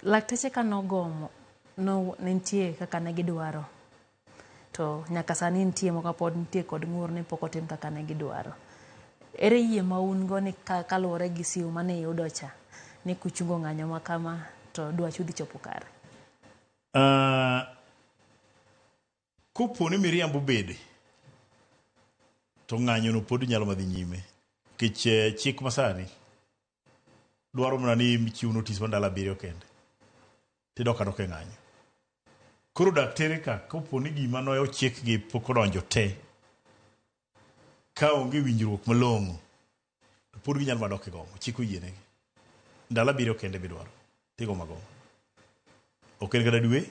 Lakteche ka nogomo no nitie kaka ne gidwaro to nyaka sani nitie moko pod nitie kod ng'ur ni pok otim kaka ne gidwaro. Ere yie ma un go ni kaluwore gi siu mane yudo cha ni kuchungo ng'anyo ma kama to dwachu dhi chopo kare? Kopo ni miriambo bede to ng'anyo no pod nyalo madhi nyime kech chik masani dwaro mana ni michiw notis mar ndalo 7 kende tidok adoka e ng'anyo. Koro daktere ka kopo ni gima no ochik gi pok odonjo te ka onge winjruok malong'o to pod ginyalo madok e gomo, chik oyienegi. Ndalo 7 kende bidwaro tigo magomo, ok en kata dwe,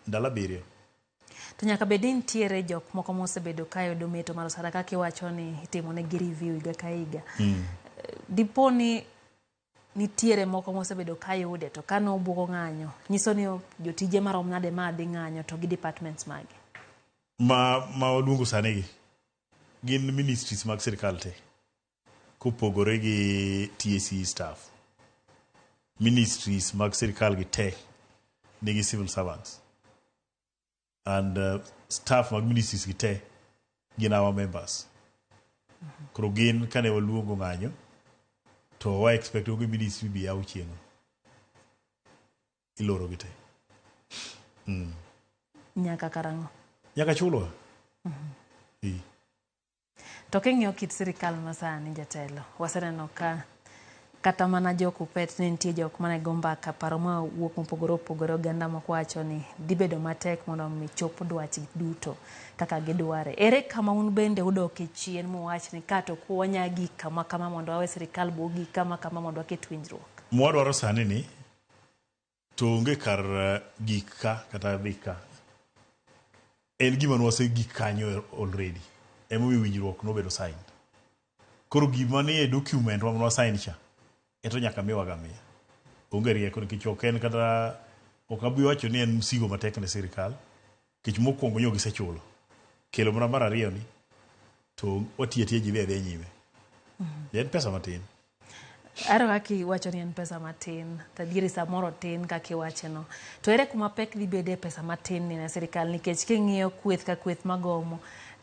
ndalo 7. To nyaka bedi nitiere jok moko mosebedo kayudo meto mar osara kaka iwacho ni itimo negi review higa ka higa. Dipo ni nitiere moko mosebedo kayude to kano obuogo ng'anyo, nyiso ni jotije marom nade ma dhi ng'anyo to gi departments magi? Ma waluongo sani gi gin ministries mag sirkal te kopogore gi TSC staff. Ministries mag sirkal gi te nigi civil servants and staff mag ministries gi te gin our members. Koro gin kane waluongo ng'anyo to wa expect ogi ministry bi yaw chieng'o iloro gi te. Nyaka karango? Nyaka chulo. To king'iyo kit sirkal masani jatelo, waseneno ka kata mana jok upet ni nitie jok mane go mbaka paro ma wuok mopogore opogore, oganda moko wacho ni dibedo matek mondo mi chop dwach duto kaka gidware. Ere kama un bende udok e chien muwach ni kato kuonya gik kama kama mondo awe sirkal bo gik kama kama mondo waket winjruok? Mwadwaro sani ni to onge kar gik ka kata dhi ka. En gima nwase gik kanyo already. Emomiyo winjruok nobedo signed. Koro gima ni e document ma nwa sign cha eto nyaka miwaga miya. Onge rieko nikech ok en kata ok abi wacho ni en msigo matek ne sirkal. Kech mokwongo nyo gisechulo. Kelo mana mar ariyo ni to watiye ji dhi nyime. En pesa matin. Aro kaki wacho ni en pesa matin, tadieri samoro tin kaki wache no. To ere kuma pek dhi bede pesa matin ni na sirkal nikech king'iyo kweth ka kweth magomo,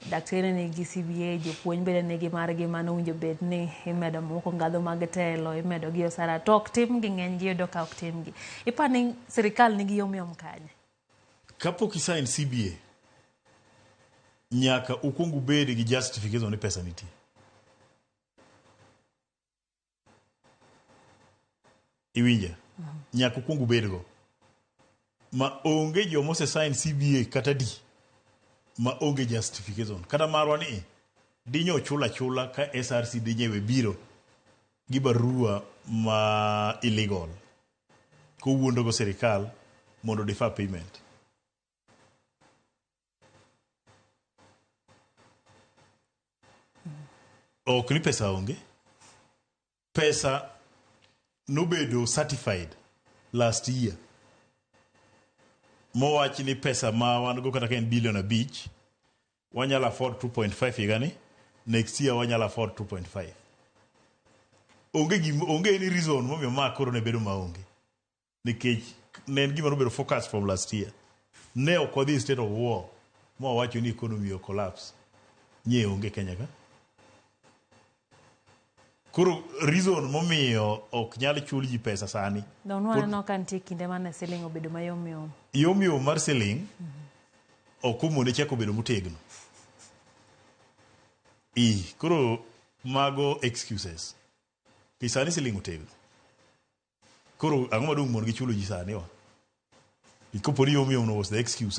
daktere nigi CBA, jopuonj bende nigi margi mano winjo bed ni imedo moko ngadho mag telo, imedo gi osara, to ok tim gi ng'eny gi yudo ka ok tim gi. Ipani sirkal nigi yom kanye? Kapok isign CBA, nyaka ukwongo bed gi justification ni pesa nitie. Iwinja? Nyaka ukwongo bed go. Ma onge jo mose sign CBA kata di ma onge justification. Kata marwa ni dinyo chula ka SRC dinyewe biro gi barua ma illegal ko wuondo go sirkal mondo defer payment. Ok ni pesa onge. Pesa nobedo certified last year. Mowachi ni pesa ma wan go kata ken billion abich, wanyala afford 2.5 higani, next year wanyala afford 2.5. Onge any reason momiyo ma koro ne bedo maonge. Nikech ne en gima nobedo focus from last year. Ne ok odhi state of war mo wacho ni economy o collapse. Nye onge Kenya ka. Kuro reason momiyo ok nyal chul ji pesa sani. Donwa no kan tie kinde mane siling obedo mayom. Yom mar siling ok omone chako bedo motegno. Kuro mago excuses. Kisani siling otegno. Kuro ang'o madong' mon gi chulo ji sani wa. Ikopo ni yom no was the excuse.